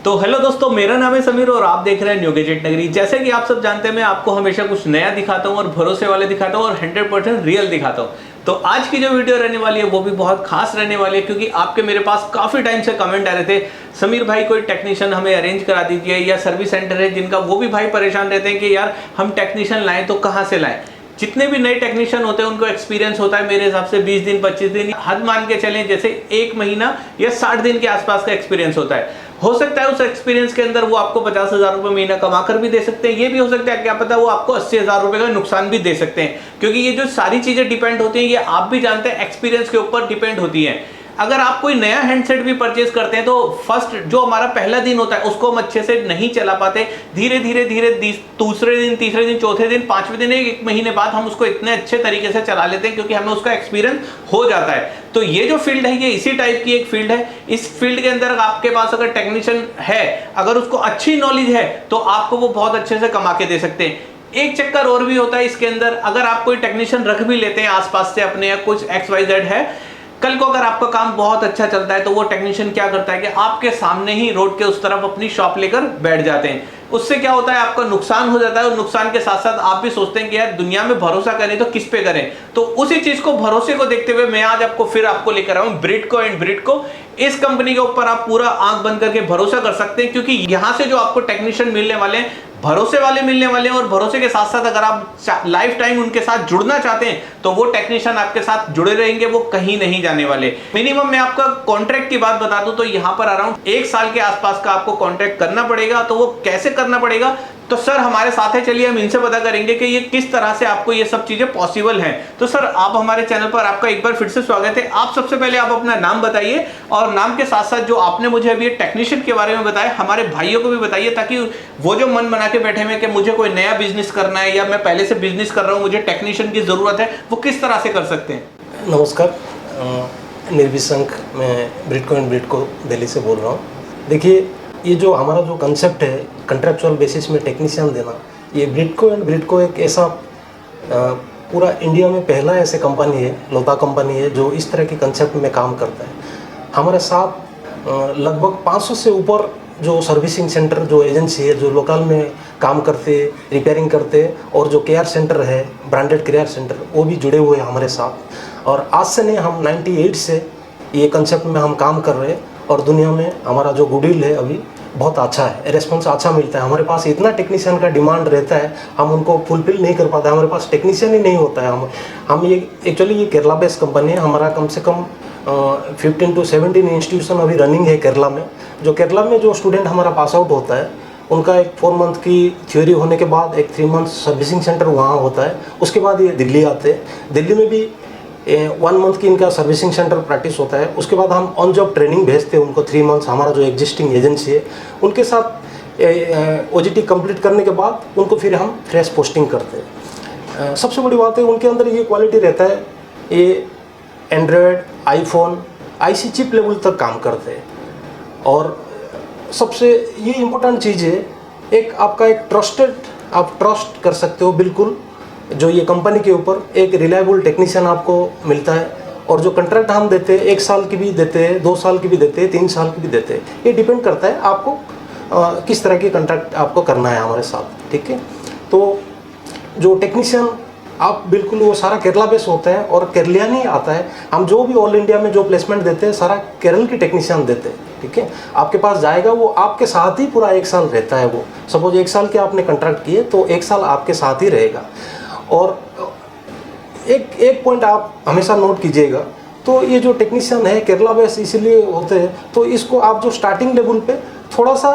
तो हेलो दोस्तों, मेरा नाम है समीर और आप देख रहे हैं न्यू गैजेट नगरी। जैसे कि आप सब जानते हैं, मैं आपको हमेशा कुछ नया दिखाता हूं और भरोसे वाले दिखाता हूं और 100% रियल दिखाता हूं। तो आज की जो वीडियो रहने वाली है वो भी बहुत खास रहने वाली है, क्योंकि आपके मेरे पास काफ़ी टाइम से कमेंट आ रहे थे, समीर भाई कोई टेक्नीशियन हमें अरेंज करा दीजिए, या सर्विस सेंटर है जिनका वो भी भाई परेशान रहते हैं कि यार हम टेक्नीशियन लाएँ तो कहाँ से लाएँ। जितने भी नए टेक्नीशियन होते हैं उनको एक्सपीरियंस होता है मेरे हिसाब से 20 दिन 25 दिन, हद मान के चलें जैसे 1 महीना या 60 दिन के आसपास का एक्सपीरियंस होता है। हो सकता है उस एक्सपीरियंस के अंदर वो आपको 50,000 रुपये महीना कमा कर भी दे सकते हैं, ये भी हो सकता है क्या पता वो आपको 80,000 रुपये का नुकसान भी दे सकते हैं, क्योंकि ये जो सारी चीज़ें डिपेंड होती हैं ये आप भी जानते हैं एक्सपीरियंस के ऊपर डिपेंड होती हैं। अगर आप कोई नया हैंडसेट भी परचेज करते हैं तो फर्स्ट जो हमारा पहला दिन होता है उसको हम अच्छे से नहीं चला पाते, धीरे धीरे धीरे दूसरे दिन, तीसरे दिन, चौथे दिन, पांचवें दिन, 1 महीने बाद हम उसको इतने अच्छे तरीके से चला लेते हैं क्योंकि हमें उसका एक्सपीरियंस हो जाता है। तो ये जो फील्ड है ये इसी टाइप की एक फील्ड है। इस फील्ड के अंदर आपके पास अगर टेक्नीशियन है, अगर उसको अच्छी नॉलेज है तो आपको वो बहुत अच्छे से कमा के दे सकते हैं। एक चक्कर और भी होता है इसके अंदर, अगर आप कोई टेक्नीशियन रख भी लेते हैं आसपास से अपने, या कुछ XYZ है, कल को अगर आपका काम बहुत अच्छा चलता है तो वो टेक्नीशियन क्या करता है कि आपके सामने ही रोड के उस तरफ अपनी शॉप लेकर बैठ जाते हैं। उससे क्या होता है, आपका नुकसान हो जाता है, और नुकसान के साथ साथ आप भी सोचते हैं कि यार दुनिया में भरोसा करें तो किस पे करें। तो उसी चीज को, भरोसे को देखते हुए मैं आज आपको लेकर आऊं ब्रिडको एंड ब्रिडको। इस कंपनी के ऊपर आप पूरा आंख बंद करके भरोसा कर सकते हैं, क्योंकि यहां से जो आपको टेक्नीशियन मिलने वाले हैं भरोसे वाले मिलने वाले हैं, और भरोसे के साथ साथ अगर आप लाइफ टाइम उनके साथ जुड़ना चाहते हैं तो वो टेक्नीशियन आपके साथ जुड़े रहेंगे, वो कहीं नहीं जाने वाले। मिनिमम मैं आपका कॉन्ट्रैक्ट की बात बता दूं तो यहाँ पर अराउंड 1 साल के आसपास का आपको कॉन्ट्रैक्ट करना पड़ेगा। तो वो कैसे करना पड़ेगा, तो सर हमारे साथ है, चलिए हम इनसे पता करेंगे कि ये किस तरह से आपको ये सब चीजें पॉसिबल हैं। तो सर आप हमारे चैनल पर, आपका एक बार फिर से स्वागत है। आप सबसे पहले आप अपना नाम बताइए, और नाम के साथ साथ जो आपने मुझे अभी टेक्नीशियन के बारे में बताया हमारे भाइयों को भी बताइए, ताकि वो जो मन बना के बैठे हुए कि मुझे कोई नया बिजनेस करना है या मैं पहले से बिजनेस कर रहा हूँ, मुझे टेक्नीशियन की जरूरत है, वो किस तरह से कर सकते हैं। नमस्कार, निर्विशंक, मैं ब्रिडको एंड ब्रिडको दिल्ली से बोल रहा हूँ। देखिए, ये जो हमारा जो कंसेप्ट है कॉन्ट्रेक्चुअल बेसिस में टेक्नीशियन देना, ये ब्रिडको एंड ब्रिडको एक ऐसा पूरा इंडिया में पहला ऐसे कंपनी है, लौता कंपनी है जो इस तरह के कंसेप्ट में काम करता है। हमारे साथ लगभग 500 से ऊपर जो सर्विसिंग सेंटर, जो एजेंसी है, जो लोकल में काम करते, रिपेयरिंग करते, और जो केयर सेंटर है, ब्रांडेड केयर सेंटर, वो भी जुड़े हुए हैं हमारे साथ। और आज से नहीं, हम 98 से ये कंसेप्ट में हम काम कर रहे हैं, और दुनिया में हमारा जो गुडविल है अभी बहुत अच्छा है, रेस्पॉन्स अच्छा मिलता है। हमारे पास इतना टेक्नीशियन का डिमांड रहता है, हम उनको फुलफिल नहीं कर पाते, हमारे पास टेक्नीशियन ही नहीं होता है। हम ये एक्चुअली ये केरला बेस्ड कंपनी है। हमारा कम से कम 15 to 17 इंस्टीट्यूशन अभी रनिंग है केरला में। जो केरला में जो स्टूडेंट हमारा पास आउट होता है उनका एक 4 मंथ की थ्योरी होने के बाद एक 3 मंथ सर्विसिंग सेंटर वहाँ होता है। उसके बाद ये दिल्ली आते हैं। दिल्ली में भी 1 मंथ की इनका सर्विसिंग सेंटर प्रैक्टिस होता है। उसके बाद हम ऑन जॉब ट्रेनिंग भेजते हैं उनको 3 मंथ्स। हमारा जो एग्जिस्टिंग एजेंसी है उनके साथ OJT कंप्लीट करने के बाद उनको फिर हम फ्रेश पोस्टिंग करते हैं। सबसे बड़ी बात है, उनके अंदर ये क्वालिटी रहता है, ये Android, iPhone, IC chip level तक काम करते हैं। और सबसे ये इम्पोर्टेंट चीज़ है, एक आपका एक ट्रस्टेड, आप ट्रस्ट कर सकते हो बिल्कुल जो ये कंपनी के ऊपर, एक रिलायबल टेक्नीशियन आपको मिलता है। और जो कंट्रैक्ट हम देते हैं 1 साल की भी देते हैं, 2 साल की भी देते हैं, 3 साल की भी देते हैं। ये डिपेंड करता है आपको किस तरह की कंट्रैक्ट आपको करना है हमारे साथ, ठीक है। तो जो टेक्नीशियन आप बिल्कुल, वो सारा केरला बेस होता है और केरलियन ही आता है। हम जो भी ऑल इंडिया में जो प्लेसमेंट देते हैं सारा केरल की टेक्नीशियन देते हैं, ठीक है। आपके पास जाएगा, वो आपके साथ ही पूरा 1 साल रहता है। वो सपोज 1 साल के आपने कंट्रैक्ट किए तो 1 साल आपके साथ ही रहेगा। और एक पॉइंट आप हमेशा नोट कीजिएगा, तो ये जो टेक्नीशियन है केरला बेस इसलिए होते हैं, तो इसको आप जो स्टार्टिंग लेवल पे थोड़ा सा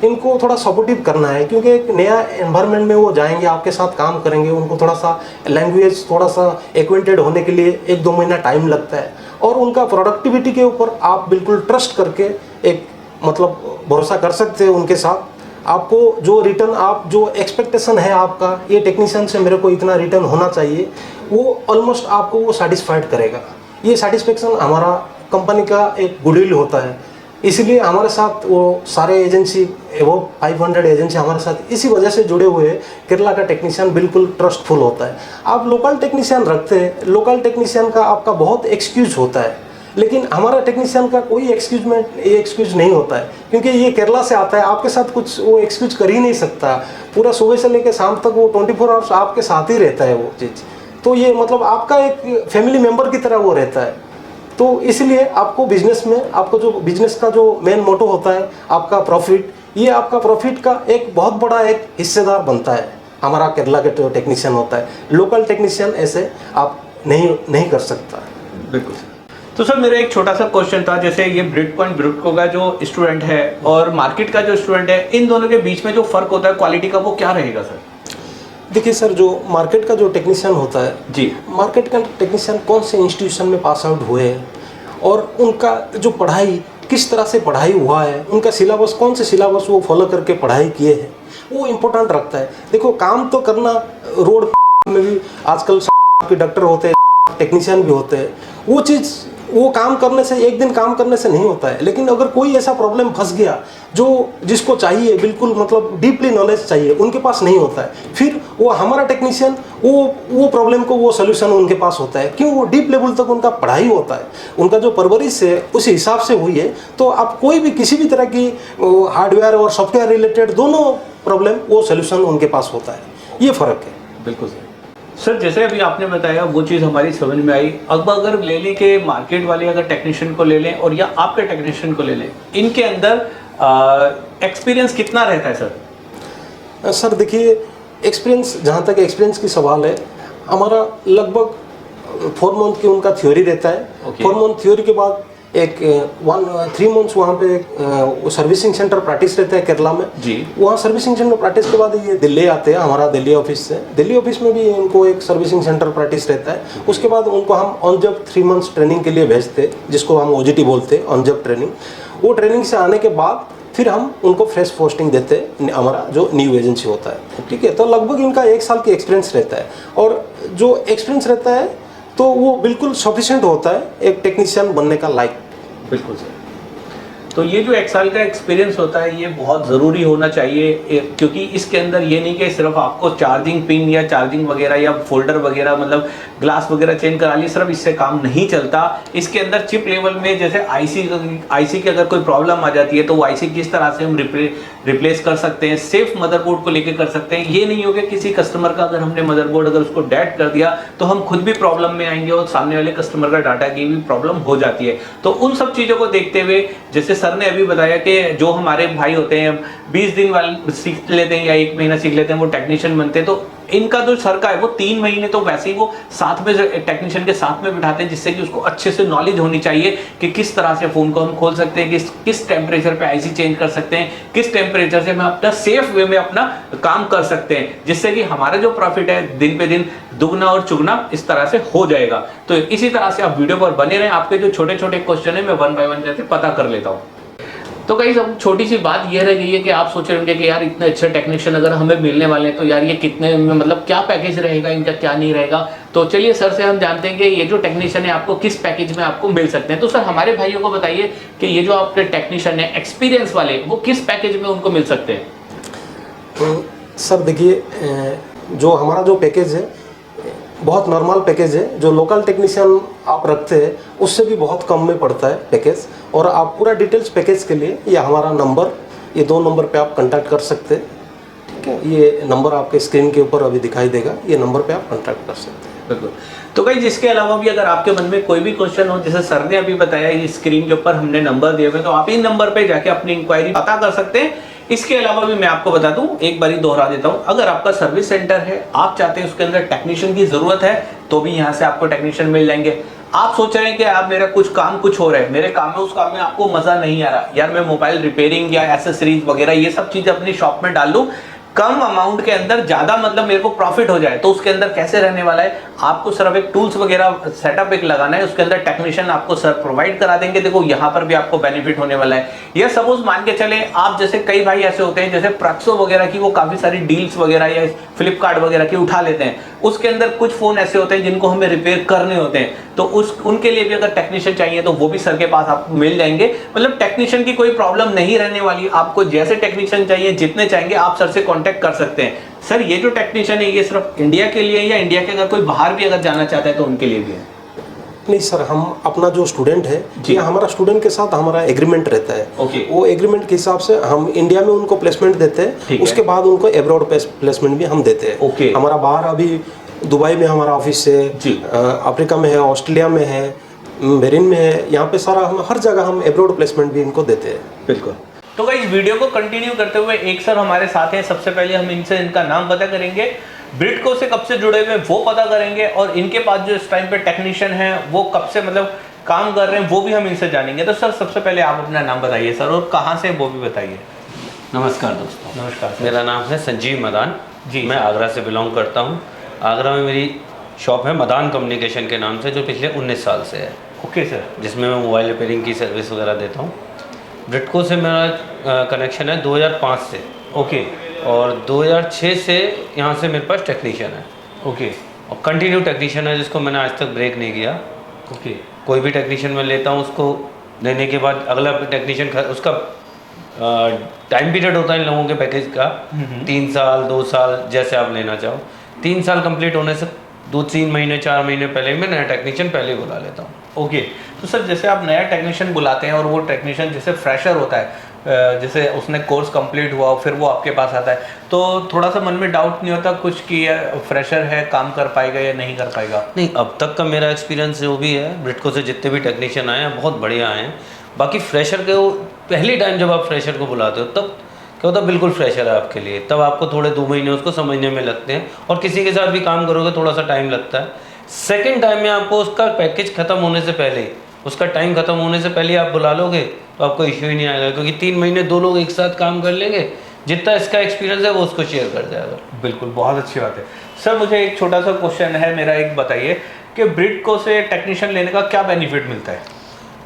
इनको थोड़ा सपोर्टिव करना है, क्योंकि एक नया एनवायरनमेंट में वो जाएंगे, आपके साथ काम करेंगे, उनको थोड़ा सा लैंग्वेज थोड़ा सा एक्वेंटेड होने के लिए 1-2 महीना टाइम लगता है। और उनका प्रोडक्टिविटी के ऊपर आप बिल्कुल ट्रस्ट करके एक मतलब भरोसा कर सकते हैं उनके साथ। आपको जो रिटर्न, आप जो एक्सपेक्टेशन है आपका, ये टेक्नीशियन से मेरे को इतना रिटर्न होना चाहिए, वो ऑलमोस्ट आपको वो सेटिस्फाइड करेगा। ये सेटिस्फेक्शन हमारा कंपनी का एक गुडविल होता है। इसलिए हमारे साथ वो सारे एजेंसी, वो 500 एजेंसी हमारे साथ इसी वजह से जुड़े हुए हैं। केरला का टेक्नीशियन बिल्कुल ट्रस्टफुल होता है। आप लोकल टेक्नीशियन रखते हैं, लोकल टेक्नीशियन का आपका बहुत एक्सक्यूज होता है, लेकिन हमारा टेक्नीशियन का कोई एक्सक्यूज नहीं होता है, क्योंकि ये केरला से आता है, आपके साथ कुछ वो एक्सक्यूज कर ही नहीं सकता। पूरा सुबह से लेकर शाम तक वो 24 आवर्स आपके साथ ही रहता है वो चीज़। तो ये मतलब आपका एक फैमिली मेम्बर की तरह वो रहता है। तो इसलिए आपको बिजनेस में, आपको जो बिजनेस का जो मेन मोटो होता है आपका प्रॉफिट, ये आपका प्रॉफिट का एक बहुत बड़ा एक हिस्सेदार बनता है हमारा केरला का जो टेक्नीशियन होता है। लोकल टेक्नीशियन ऐसे आप नहीं कर सकता। बिल्कुल। तो सर मेरा एक छोटा सा क्वेश्चन था, जैसे ये ब्रिडको एंड ब्रिडको का जो स्टूडेंट है और मार्केट का जो स्टूडेंट है, इन दोनों के बीच में जो फर्क होता है क्वालिटी का, वो क्या रहेगा सर? देखिए सर, जो मार्केट का जो टेक्नीशियन होता है जी, मार्केट का टेक्नीशियन कौन से इंस्टीट्यूशन में पास आउट हुए हैं और उनका जो पढ़ाई किस तरह से पढ़ाई हुआ है, उनका सिलेबस कौन से सिलेबस वो फॉलो करके पढ़ाई किए हैं, वो इम्पोर्टेंट रखता है। देखो, काम तो करना, रोड में भी आजकल के डॉक्टर होते हैं, टेक्नीशियन भी होते हैं, वो चीज़ वो काम करने से, एक दिन काम करने से नहीं होता है। लेकिन अगर कोई ऐसा प्रॉब्लम फंस गया जो जिसको चाहिए, बिल्कुल मतलब डीपली नॉलेज चाहिए, उनके पास नहीं होता है, फिर वो हमारा टेक्नीशियन वो प्रॉब्लम को वो सोल्यूशन उनके पास होता है। क्यों? वो डीप लेवल तक उनका पढ़ाई होता है, उनका जो परवरिश है उस हिसाब से हुई है। तो आप कोई भी किसी भी तरह की हार्डवेयर और सॉफ्टवेयर रिलेटेड दोनों प्रॉब्लम वो सोल्यूशन उनके पास होता है। ये फ़र्क है। बिल्कुल सर, जैसे अभी आपने बताया वो चीज़ हमारी समझ में आई। अब अगर ले लें कि मार्केट वाले अगर टेक्नीशियन को ले लें और या आपके टेक्नीशियन को ले लें, इनके अंदर एक्सपीरियंस कितना रहता है सर? सर देखिए, एक्सपीरियंस, जहाँ तक एक्सपीरियंस की सवाल है, हमारा लगभग 4 मंथ की उनका थ्योरी रहता है। 4 मंथ थ्योरी के बाद एक 3 मंथ्स वहाँ पे सर्विसिंग सेंटर प्रैक्टिस रहता है केरला में जी। वहाँ सर्विसिंग सेंटर प्रैक्टिस के बाद ये दिल्ली आते हैं, हमारा दिल्ली ऑफिस से। दिल्ली ऑफिस में भी इनको एक सर्विसिंग सेंटर प्रैक्टिस रहता है। उसके बाद उनको हम ऑन जॉब 3 मंथ्स ट्रेनिंग के लिए भेजते हैं, जिसको हम OJT बोलते हैं, ऑन जॉब ट्रेनिंग। वो ट्रेनिंग से आने के बाद फिर हम उनको फ्रेश पोस्टिंग देते हैं, हमारा जो न्यू एजेंसी होता है। ठीक है, तो लगभग इनका 1 साल की एक्सपीरियंस रहता है, और जो एक्सपीरियंस रहता है तो वो बिल्कुल सफिशिएंट होता है एक टेक्नीशियन बनने का लायक। बिल्कुल सर। तो ये जो 1 साल का एक्सपीरियंस होता है ये बहुत ज़रूरी होना चाहिए, क्योंकि इसके अंदर ये नहीं कि सिर्फ आपको चार्जिंग पिन या चार्जिंग वगैरह या फोल्डर वगैरह, मतलब ग्लास वगैरह चेंज करा ली, सिर्फ इससे काम नहीं चलता। इसके अंदर चिप लेवल में जैसे आईसी की अगर कोई प्रॉब्लम आ जाती है तो वो आईसी किस तरह से हम रिप्लेस कर सकते हैं, सेफ मदरबोर्ड को लेकर कर सकते हैं। ये नहीं हो गया किसी कस्टमर का अगर हमने मदरबोर्ड अगर उसको डेड कर दिया तो हम खुद भी प्रॉब्लम में आएंगे और सामने वाले कस्टमर का डाटा की भी प्रॉब्लम हो जाती है। तो उन सब चीज़ों को देखते हुए, जैसे सर ने अभी बताया कि जो हमारे भाई होते हैं 20 दिन वाले सीख लेते हैं या 1 महीना सीख लेते हैं, वो टेक्नीशियन बनते हैं, तो इनका जो सर का है वो 3 महीने तो वैसे ही वो साथ में टेक्नीशियन के साथ में बिठाते हैं, जिससे कि उसको अच्छे से नॉलेज होनी चाहिए कि किस तरह से फ़ोन को हम खोल सकते हैं, किस टेम्परेचर पे आईसी चेंज कर सकते हैं, किस टेम्परेचर से हम अपना सेफ वे में अपना काम कर सकते हैं, जिससे कि हमारा जो प्रॉफिट है दिन पे दिन दुगना और चुगना इस तरह से हो जाएगा। तो इसी तरह से आप वीडियो पर बने रहें। आपके जो छोटे छोटे क्वेश्चन है मैं 1 बाय 1 जैसे पता कर लेता हूँ। तो कई सब छोटी सी बात यह रह गई है कि आप सोच रहे होंगे कि यार इतने अच्छे टेक्नीशियन अगर हमें मिलने वाले हैं तो यार ये कितने में, मतलब क्या पैकेज रहेगा इनका, क्या नहीं रहेगा। तो चलिए सर से हम जानते हैं कि ये जो टेक्नीशियन है आपको किस पैकेज में आपको मिल सकते हैं। तो सर हमारे भाइयों को बताइए कि ये जो आपके टेक्नीशियन है एक्सपीरियंस वाले, वो किस पैकेज में उनको मिल सकते हैं? तो सर देखिए, जो हमारा जो पैकेज है बहुत नॉर्मल पैकेज है। जो लोकल टेक्नीशियन आप रखते हैं उससे भी बहुत कम में पड़ता है पैकेज। और आप पूरा डिटेल्स पैकेज के लिए ये हमारा नंबर, ये 2 नंबर पे आप कांटेक्ट कर सकते हैं। ठीक है, ये नंबर आपके स्क्रीन के ऊपर अभी दिखाई देगा, ये नंबर पे आप कांटेक्ट कर सकते हैं। बिल्कुल। तो भाई जिसके अलावा भी अगर आपके मन में कोई भी क्वेश्चन हो, जैसे सर ने अभी बताया इस स्क्रीन के ऊपर हमने नंबर दिए हुए, तो आप इन नंबर पे जाके अपनी इंक्वायरी पता कर सकते हैं। इसके अलावा भी मैं आपको बता दूं, एक बारी दोहरा देता हूं, अगर आपका सर्विस सेंटर है, आप चाहते हैं उसके अंदर टेक्नीशियन की जरूरत है, तो भी यहां से आपको टेक्नीशियन मिल जाएंगे। आप सोच रहे हैं कि आप मेरा कुछ काम कुछ हो रहा है, मेरे काम में उस काम में आपको मजा नहीं आ रहा, यार मैं मोबाइल रिपेयरिंग या एसेसरीज वगैरह ये सब चीजें अपनी शॉप में डाल लूं, कम अमाउंट के अंदर ज्यादा मतलब मेरे को प्रॉफिट हो जाए, तो उसके अंदर कैसे रहने वाला है, आपको सिर्फ एक टूल्स वगैरह सेटअप एक लगाना है, उसके अंदर टेक्नीशियन आपको सर प्रोवाइड करा देंगे। देखो यहाँ पर भी आपको बेनिफिट होने वाला है। या सपोज मान के चले आप, जैसे कई भाई ऐसे होते हैं जैसे प्रक्सो वगैरह की वो काफी सारी डील्स वगैरह या फ्लिपकार्ट वगैरह की उठा लेते हैं, उसके अंदर कुछ फोन ऐसे होते हैं जिनको हमें रिपेयर करने होते हैं, तो उनके लिए भी अगर टेक्नीशियन चाहिए तो वो भी सर के पास आपको मिल जाएंगे। मतलब टेक्नीशियन की कोई प्रॉब्लम नहीं रहने वाली, आपको जैसे टेक्नीशियन चाहिए जितने चाहेंगे आप सर से कांटेक्ट कर सकते हैं। सर ये जो टेक्नीशियन है ये सिर्फ इंडिया के लिए या इंडिया के अगर कोई बाहर भी अगर जाना चाहता है तो उनके लिए भी है? नहीं सर, हम अपना जो स्टूडेंट है जी। ये हमारा स्टूडेंट के साथ हमारा एग्रीमेंट रहता है। ओके। वो एग्रीमेंट के हिसाब से हम इंडिया में उनको प्लेसमेंट देते ठीक हैं, है। उसके बाद उनको एब्रॉड प्लेसमेंट भी हम देते हैं। ओके। हमारा बाहर अभी दुबई में हमारा ऑफिस है, जी। अफ्रीका में है, ऑस्ट्रेलिया में है, बहरीन में है, यहाँ पे सारा हम हर जगह हम एब्रॉड प्लेसमेंट भी इनको देते हैं। बिल्कुल। तो गाइस वीडियो को कंटिन्यू करते हुए एक सर हमारे साथ हैं। सबसे पहले हम इनसे इनका नाम पता करेंगे, ब्रिडको से कब से जुड़े हुए वो पता करेंगे, और इनके पास जो इस टाइम पे टेक्नीशियन है वो कब से मतलब काम कर रहे हैं वो भी हम इनसे जानेंगे। तो सर सबसे पहले आप अपना नाम बताइए सर, और कहाँ से वो भी बताइए। नमस्कार दोस्तों, नमस्कार सर। मेरा नाम है संजीव मदान जी। मैं आगरा से बिलोंग करता हूँ। आगरा में मेरी शॉप है मदान कम्युनिकेशन के नाम से, जो पिछले 19 साल से है, ओके सर। जिसमें मैं मोबाइल रिपेयरिंग की सर्विस वगैरह देता हूँ। ब्रिडको से मेरा कनेक्शन है 2005 से, ओके। और 2006 से यहाँ से मेरे पास टेक्नीशियन है, ओके। और कंटिन्यू टेक्नीशियन है जिसको मैंने आज तक ब्रेक नहीं किया। ओके। कोई भी टेक्नीशियन मैं लेता हूँ, उसको लेने के बाद अगला टेक्नीशियन उसका टाइम पीरियड होता है इन लोगों के पैकेज का, 3 साल 2 साल जैसे आप लेना चाहो। 3 साल कंप्लीट होने से 2-3 महीने 4 महीने पहले मैं नया टेक्नीशियन पहले बुला लेता हूँ। ओके। तो सर जैसे आप नया टेक्नीशियन बुलाते हैं और वो टेक्नीशियन जैसे फ्रेशर होता है, जैसे उसने कोर्स कंप्लीट हुआ फिर वो आपके पास आता है, तो थोड़ा सा मन में डाउट नहीं होता कुछ कि फ्रेशर है काम कर पाएगा या नहीं कर पाएगा? नहीं, अब तक का मेरा एक्सपीरियंस जो भी है, ब्रिडको से जितने भी टेक्नीशियन आए हैं बहुत बढ़िया आए हैं। बाकी फ्रेशर के वो पहली टाइम जब आप फ्रेशर को बुलाते हो तब क्या होता है, बिल्कुल फ्रेशर है आपके लिए, तब आपको थोड़े 2 महीने उसको समझने में लगते हैं, और किसी के साथ भी काम करोगे थोड़ा सा टाइम लगता है। सेकेंड टाइम में आपको उसका पैकेज ख़त्म होने से पहले, उसका टाइम ख़त्म होने से पहले आप बुला लोगे तो आपको इश्यू ही नहीं आएगा, क्योंकि 3 महीने 2 लोग एक साथ काम कर लेंगे, जितना इसका एक्सपीरियंस है वो उसको शेयर कर जाएगा। बिल्कुल, बहुत अच्छी बात है। सर मुझे एक छोटा सा क्वेश्चन है मेरा, एक बताइए कि ब्रिडको से टेक्नीशियन लेने का क्या बेनिफिट मिलता है?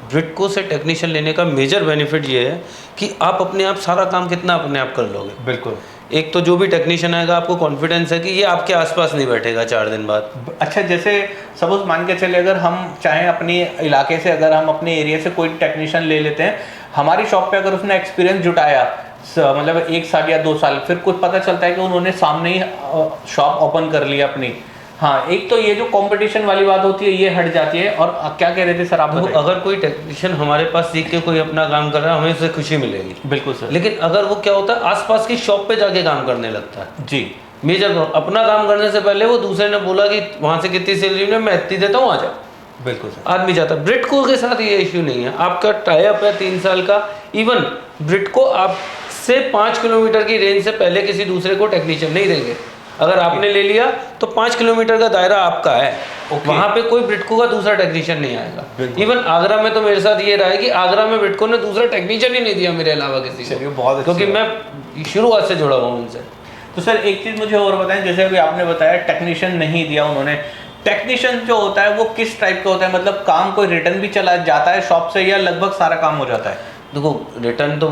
ब्रिडको से टेक्नीशियन लेने का मेजर बेनिफिट ये है कि आप अपने आप सारा काम कितना अपने आप कर लोगे। बिल्कुल। एक तो जो भी टेक्नीशियन आएगा आपको कॉन्फिडेंस है कि ये आपके आसपास नहीं बैठेगा 4 दिन बाद। अच्छा, जैसे सपोज मान के चले अगर हम चाहें अपने इलाके से, अगर हम अपने एरिया से कोई टेक्नीशियन ले लेते हैं, हमारी शॉप पे अगर उसने एक्सपीरियंस जुटाया मतलब 1 साल या 2 साल, फिर कुछ पता चलता है कि उन्होंने सामने ही शॉप ओपन कर लिया अपनी, हाँ, एक तो ये जो कंपटीशन वाली बात होती है ये हट जाती है। और क्या कह रहे थे सर आप? अगर कोई टेक्नीशियन हमारे पास सीख के कोई अपना काम कर रहा है, हमें उससे खुशी मिलेगी। बिल्कुल सर। लेकिन अगर वो क्या होता है, आसपास की शॉप पे जाके काम करने लगता है। जी। मेजर अपना काम करने से पहले वो दूसरे ने बोला कि वहाँ से कितनी सैलरी में, मैं इतनी देता हूँ, आ जा। बिल्कुल सर। आदमी जाता है। ब्रिडको के साथ ये इश्यू नहीं है, आपका टाई अप है 3 साल का। इवन ब्रिडको आपसे 5 किलोमीटर की रेंज से पहले किसी दूसरे को टेक्नीशियन नहीं देंगे। अगर आपने ले लिया तो 5 किलोमीटर का दायरा आपका है, वहाँ पे कोई ब्रिडको का दूसरा टेक्नीशियन नहीं आएगा। इवन आगरा में तो मेरे साथ ये रहा है कि आगरा में ब्रिडको ने दूसरा टेक्नीशियन ही नहीं दिया मेरे अलावा किसी को। बहुत, क्योंकि मैं शुरुआत से जुड़ा हुआ हूँ उनसे। तो सर एक चीज़ मुझे और बताएं, जैसे अभी आपने बताया टेक्नीशियन नहीं दिया उन्होंने, टेक्नीशियन जो होता है वो किस टाइप का होता है? मतलब काम कोई रिटर्न भी चला जाता है शॉप से या लगभग सारा काम हो जाता है? देखो, रिटर्न तो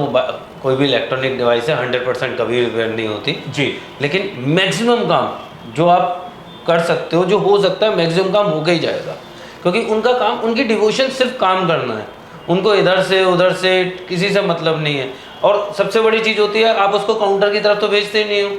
कोई भी इलेक्ट्रॉनिक डिवाइस है 100% कभी रिपेयर नहीं होती जी। लेकिन मैक्सिमम काम जो आप कर सकते हो, जो हो सकता है, मैक्सिमम काम होके ही जाएगा। क्योंकि उनका काम, उनकी डिवोशन सिर्फ काम करना है, उनको इधर से उधर से किसी से मतलब नहीं है। और सबसे बड़ी चीज़ होती है, आप उसको काउंटर की तरफ तो भेजते नहीं हो,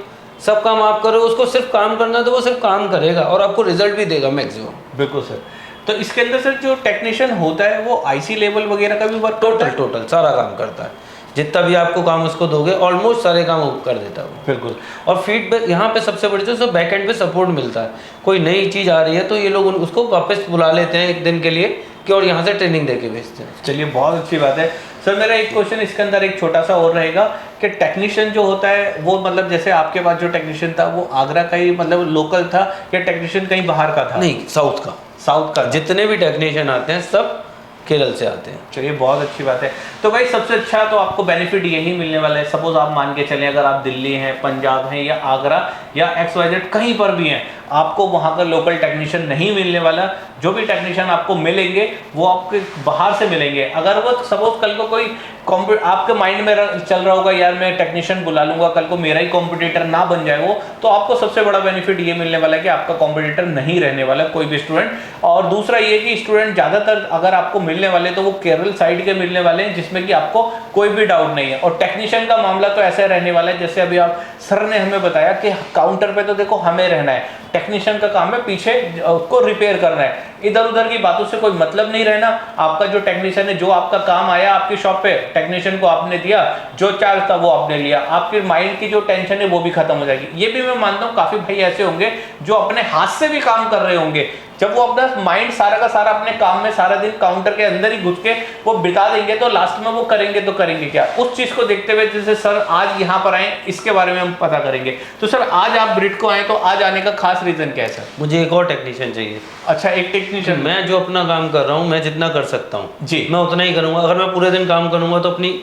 सब काम आप करो, उसको सिर्फ काम करना है तो वो सिर्फ काम करेगा और आपको रिजल्ट भी देगा मैक्सिमम। बिल्कुल सर। तो इसके अंदर सर जो टेक्नीशियन होता है वो आईसी लेवल वगैरह का भी वर्क टोटल सारा काम करता है, जितना भी आपको काम उसको दोगे ऑलमोस्ट सारे काम वो कर देता है। बिल्कुल। और फीडबैक यहाँ पे सबसे बड़ी चीज़, बैक एंड पे सपोर्ट मिलता है। कोई नई चीज़ आ रही है तो ये लोग उसको वापस बुला लेते हैं 1 दिन के लिए कि और यहाँ से ट्रेनिंग दे के भेजते हैं। चलिए, बहुत अच्छी बात है सर। मेरा एक क्वेश्चन इसके अंदर एक छोटा सा और रहेगा कि टेक्नीशियन जो होता है वो मतलब जैसे आपके पास जो टेक्नीशियन था वो आगरा का ही मतलब लोकल था या टेक्नीशियन कहीं बाहर का था? नहीं, साउथ का। साउथ का। जितने भी टेक्नीशियन आते हैं सब केरल से आते हैं। चलिए, बहुत अच्छी बात है। तो भाई सबसे अच्छा तो आपको बेनिफिट यही मिलने वाला है। सपोज आप मान के चलें अगर आप दिल्ली हैं, पंजाब हैं या आगरा या XYZ कहीं पर भी हैं, आपको वहाँ का लोकल टेक्नीशियन नहीं मिलने वाला। जो भी टेक्नीशियन आपको मिलेंगे वो आपके बाहर से मिलेंगे। अगर वो सपोज कल को कोई आपके माइंड में चल रहा होगा यार मैं टेक्नीशियन बुला लूंगा, कल को मेरा ही कॉम्पिटिटर ना बन जाए वो, तो आपको सबसे बड़ा बेनिफिट ये मिलने वाला है कि आपका कॉम्पिटिटर नहीं रहने वाला कोई भी स्टूडेंट। और दूसरा ये कि स्टूडेंट ज़्यादातर अगर आपको मिलने वाले तो वो केरल साइड के मिलने वाले हैं, जिसमें कि आपको कोई भी डाउट नहीं है। और टेक्नीशियन का मामला तो ऐसे रहने वाला है जैसे अभी आप सर ने हमें बताया कि काउंटर पे तो देखो हमें रहना है, टेक्नीशियन का काम है पीछे को रिपेयर करना है, इधर उधर की बातों से कोई मतलब नहीं रहना। आपका जो टेक्नीशियन है, जो आपका काम आया आपकी शॉप पे, टेक्नीशियन को आपने दिया, जो चार्ज था वो आपने लिया, आपके माइंड की जो टेंशन है वो भी खत्म हो जाएगी। ये भी मैं मानता हूँ काफी भाई ऐसे होंगे जो अपने हाथ से भी काम कर रहे होंगे, जब वो अपना माइंड सारा का सारा अपने काम में सारा दिन काउंटर के अंदर ही घुस के वो बिता देंगे तो लास्ट में वो करेंगे तो करेंगे क्या। उस चीज को देखते हुए जैसे सर आज यहाँ पर आए, इसके बारे में हम पता करेंगे। तो सर आज आप ब्रिडको आए तो आज आने का खास रीजन क्या है सर? मुझे एक और टेक्नीशियन चाहिए। अच्छा, एक टेक्नीशियन। मैं जो अपना काम कर रहा हूँ, मैं जितना कर सकता हूँ जी, मैं उतना ही करूँगा। अगर मैं पूरे दिन काम करूँगा तो अपनी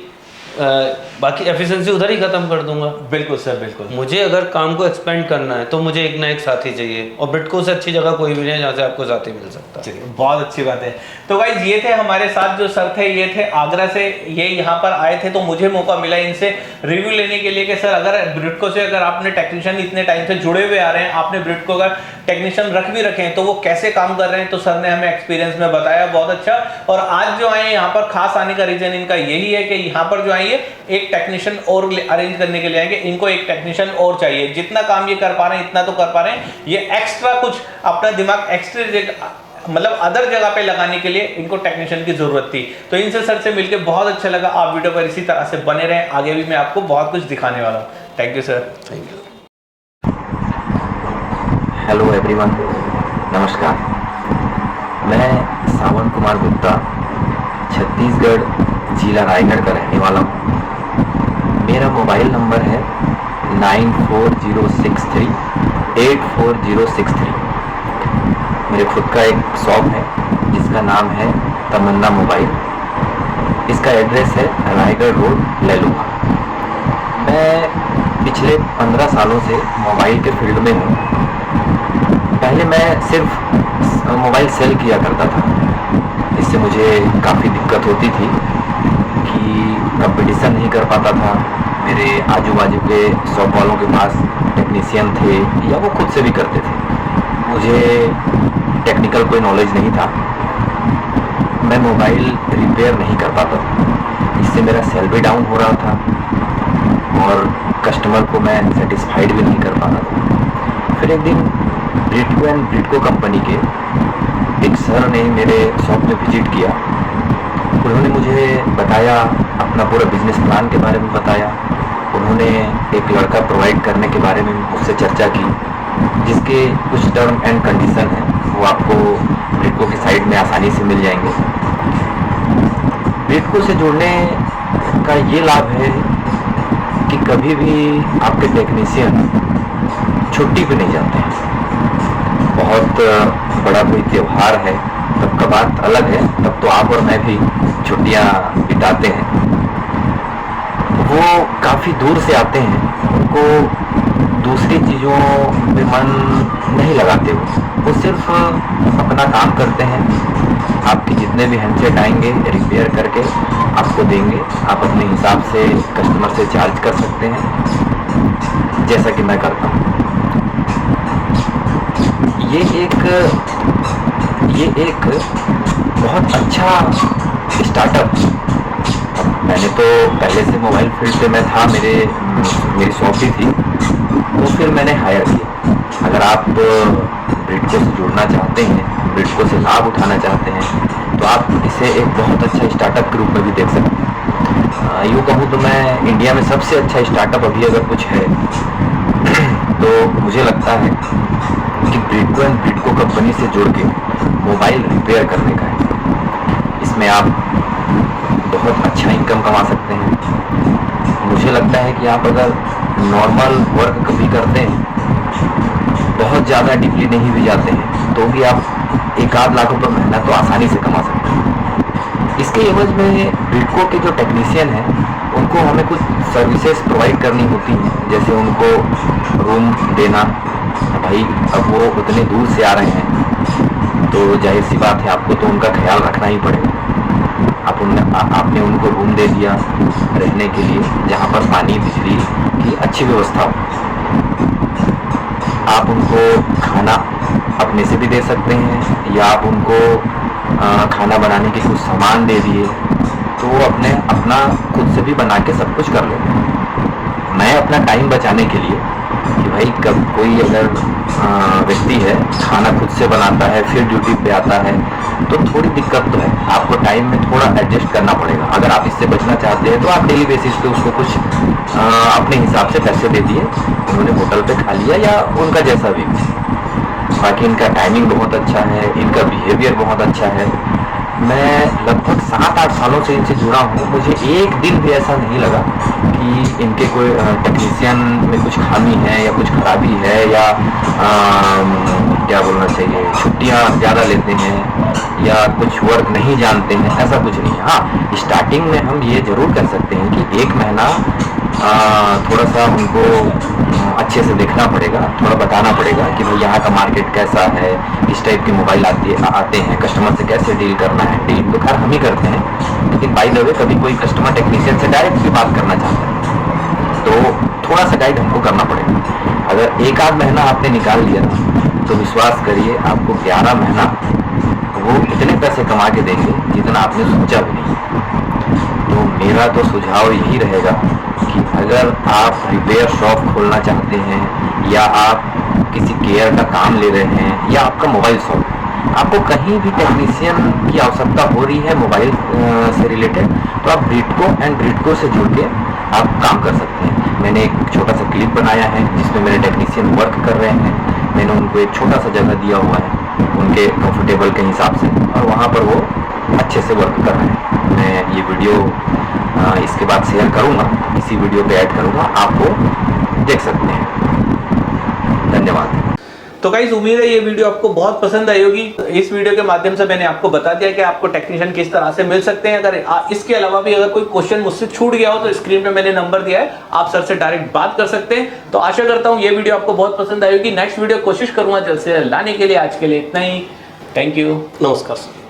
बाकी एफिशिएंसी उधर ही खत्म कर दूंगा। बिल्कुल सर, बिल्कुल। मुझे अगर काम को एक्सपेंड करना है तो मुझे एक ना एक साथी चाहिए, और ब्रिडको से अच्छी जगह कोई भी नहीं है जहाँ से आपको साथी मिल सकता है। चलिए, बहुत अच्छी बात है। तो गाइस ये थे हमारे साथ जो सर थे, ये थे आगरा से, ये यहाँ पर आए थे तो मुझे मौका मिला इनसे रिव्यू लेने के लिए कि सर अगर ब्रिडको से अगर आपने टेक्नीशियन इतने टाइम से जुड़े हुए आ रहे हैं, आपने ब्रिडको का टेक्नीशियन रख भी रखे हैं तो वो कैसे काम कर रहे हैं, तो सर ने हमें एक्सपीरियंस में बताया बहुत अच्छा। और आज जो आए यहाँ पर खास आने का रीजन इनका यही है कि यहाँ पर जो आए एक टेक्नीशियन और अरेंज करने के लिए आएंगे, इनको एक टेक्नीशियन और चाहिए। जितना काम ये कर पा रहे हैं इतना तो कर पा रहे हैं, ये एक्स्ट्रा कुछ अपना दिमाग एक्स्ट्रा मतलब अदर जगह पे लगाने के लिए इनको टेक्नीशियन की जरूरत थी। तो इनसे सर से मिलकर बहुत अच्छा लगा। आप वीडियो पर इसी तरह से बने रहें, आगे भी मैं आपको बहुत कुछ दिखाने वाला हूँ। Thank you sir. Thank you. Hello everyone, नमस्कार। मैं सावन कुमार गुप्ता छत्तीसगढ़ जिला रायगढ़ का रहने वाला हूँ। मेरा मोबाइल नंबर है 9406384063। मेरे खुद का एक शॉप है जिसका नाम है तमन्ना मोबाइल। इसका एड्रेस है रायगढ़ रोड, लैलूंगा। मैं पिछले 15 सालों से मोबाइल के फील्ड में हूँ। पहले मैं सिर्फ मोबाइल सेल किया करता था, इससे मुझे काफ़ी दिक्कत होती थी कि कंपटीशन नहीं कर पाता था। मेरे आजू बाजू के शॉप वालों के पास टेक्नीशियन थे या वो खुद से भी करते थे। मुझे टेक्निकल कोई नॉलेज नहीं था, मैं मोबाइल रिपेयर नहीं कर पाता था। इससे मेरा सेल भी डाउन हो रहा था और कस्टमर को मैं सेटिस्फाइड भी नहीं कर पा रहा था। फिर एक दिन ब्रिडको एंड ब्रिडको कंपनी के एक सर ने मेरे शॉप में विजिट किया। उन्होंने मुझे बताया, अपना पूरा बिजनेस प्लान के बारे में बताया। उन्होंने एक लड़का प्रोवाइड करने के बारे में मुझसे चर्चा की, जिसके कुछ टर्म एंड कंडीशन हैं वो आपको ब्रिडको की साइट में आसानी से मिल जाएंगे। ब्रिडको से जुड़ने का ये लाभ है कि कभी भी आपके टेक्नीशियन छुट्टी पे नहीं जाते हैं। बहुत बड़ा कोई त्यौहार है तब का बात अलग है, तब तो आप और मैं भी छुट्टियां बिताते हैं। वो काफ़ी दूर से आते हैं, उनको दूसरी चीज़ों में मन नहीं लगाते। वो सिर्फ अपना काम करते हैं। आपके जितने भी हैंडसेट आएंगे रिपेयर करके आपको देंगे। आप अपने हिसाब से कस्टमर से चार्ज कर सकते हैं, जैसा कि मैं करता हूँ। ये एक बहुत अच्छा स्टार्टअप। मैंने तो पहले से मोबाइल फील्ड पे मैं था, मेरी शॉप ही थी, तो फिर मैंने हायर किया। अगर आप ब्रिडको से जुड़ना चाहते हैं, ब्रिडको से लाभ उठाना चाहते हैं, तो आप इसे एक बहुत अच्छा स्टार्टअप के रूप में भी देख सकते हैं। यूँ कहूँ तो मैं इंडिया में सबसे अच्छा स्टार्टअप अभी अगर कुछ है तो मुझे लगता है कि ब्रिडको एंड ब्रिडको कंपनी से जुड़ के मोबाइल रिपेयर करने का है। इसमें आप बहुत अच्छा इनकम कमा सकते हैं। मुझे लगता है कि आप अगर नॉर्मल वर्क कभी करते हैं, बहुत ज़्यादा डीपली नहीं भी जाते हैं, तो भी आप 1-8 लाख रुपये महीना तो आसानी से कमा सकते हैं। इसके एवज में ब्रिडको के जो टेक्नीशियन हैं उनको हमें कुछ सर्विसेज प्रोवाइड करनी होती हैं, जैसे उनको रूम देना। भाई अब वो उतने दूर से आ रहे हैं तो जाहिर सी बात है आपको तो उनका ख्याल रखना ही पड़ेगा। आपने उनको रूम दे दिया रहने के लिए, जहाँ पर पानी बिजली की अच्छी व्यवस्था हो। आप उनको खाना अपने से भी दे सकते हैं, या आप उनको खाना बनाने के कुछ सामान दे दिए, तो वो अपना खुद से भी बना के सब कुछ कर लेते हैं। मैं अपना टाइम बचाने के लिए कि भाई कब कोई अगर व्यक्ति है खाना खुद से बनाता है फिर ड्यूटी पे आता है तो थोड़ी दिक्कत तो है, आपको टाइम में थोड़ा एडजस्ट करना पड़ेगा। अगर आप इससे बचना चाहते हैं तो आप डेली बेसिस पे उसको कुछ अपने हिसाब से पैसे दे दिए, उन्होंने होटल पे खा लिया या उनका जैसा भी। बाकी इनका टाइमिंग बहुत अच्छा है, इनका बिहेवियर बहुत अच्छा है। मैं लगभग 7-8 सालों से इनसे जुड़ा हूँ, मुझे एक दिन भी ऐसा नहीं लगा कि इनके कोई टेक्नीशियन में कुछ खामी है या कुछ खराबी है या क्या बोलना चाहिए छुट्टियाँ ज़्यादा लेते हैं या कुछ वर्क नहीं जानते हैं, ऐसा कुछ नहीं है। हाँ, स्टार्टिंग में हम ये ज़रूर कर सकते हैं कि 1 महीना थोड़ा सा उनको अच्छे से देखना पड़ेगा, थोड़ा बताना पड़ेगा कि भाई यहाँ का मार्केट कैसा है, किस टाइप के मोबाइल आते हैं, कस्टमर से कैसे डील करना है। डील तो खैर हम ही करते हैं, लेकिन बाय द वे कभी कोई कस्टमर टेक्नीशियन से डायरेक्ट भी बात करना चाहता है तो थोड़ा सा गाइड हमको करना पड़ेगा। अगर 1-8 महीना आपने निकाल लिया ना तो विश्वास करिए आपको 11 महीना वो इतने पैसे कमा के देंगे जितना आपने सोचा भी नहीं। तो मेरा तो सुझाव यही रहेगा कि अगर आप रिपेयर शॉप खोलना चाहते हैं या आप किसी केयर का काम ले रहे हैं या आपका मोबाइल शॉप, आपको कहीं भी टेक्नीशियन की आवश्यकता हो रही है मोबाइल से रिलेटेड, तो आप ब्रिडको एंड ब्रिडको से जुड़ के आप काम कर सकते हैं। मैंने एक छोटा सा क्लिप बनाया है जिसमें मेरे टेक्नीशियन वर्क कर रहे हैं। मैंने उनको एक छोटा सा जगह दिया हुआ है उनके कंफर्टेबल के हिसाब से और वहाँ पर वो अच्छे से वर्क कर रहे हैं। मैं ये वीडियो इसके बाद शेयर करूँगा, इसी वीडियो पे ऐड करूँगा, आप वो देख सकते हैं। धन्यवाद। तो गाइस उम्मीद है ये वीडियो आपको बहुत पसंद आई होगी। इस वीडियो के माध्यम से मैंने आपको बता दिया कि आपको टेक्नीशियन किस तरह से मिल सकते हैं। अगर इसके अलावा भी अगर कोई क्वेश्चन मुझसे छूट गया हो तो स्क्रीन पे मैंने नंबर दिया है, आप सर से डायरेक्ट बात कर सकते हैं। तो आशा करता हूँ ये वीडियो आपको बहुत पसंद आई होगी। नेक्स्ट वीडियो कोशिश करूंगा जल्द से लाने के लिए। आज के लिए इतना ही, थैंक यू, नमस्कार सर।